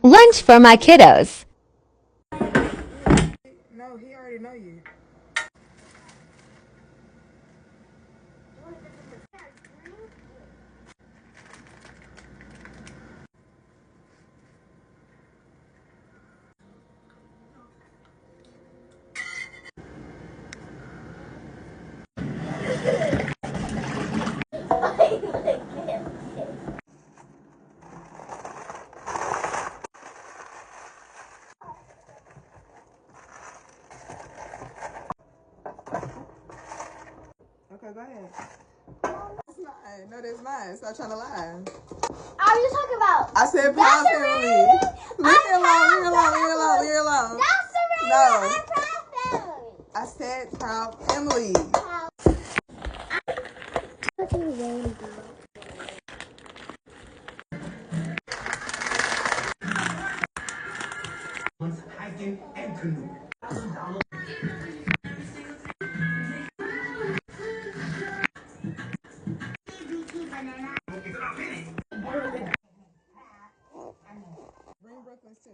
Lunch for my kiddos. No, he already know you. Okay, go ahead. It's mine. No, that's mine. Stop trying to lie. Are you talking about? I said proud family. Leave me alone. Leave me alone. Leave me alone. Leave me alone. That's the No. I'm proud family. I said proud family. Hiking and canoe. Bring Brooklyn's too.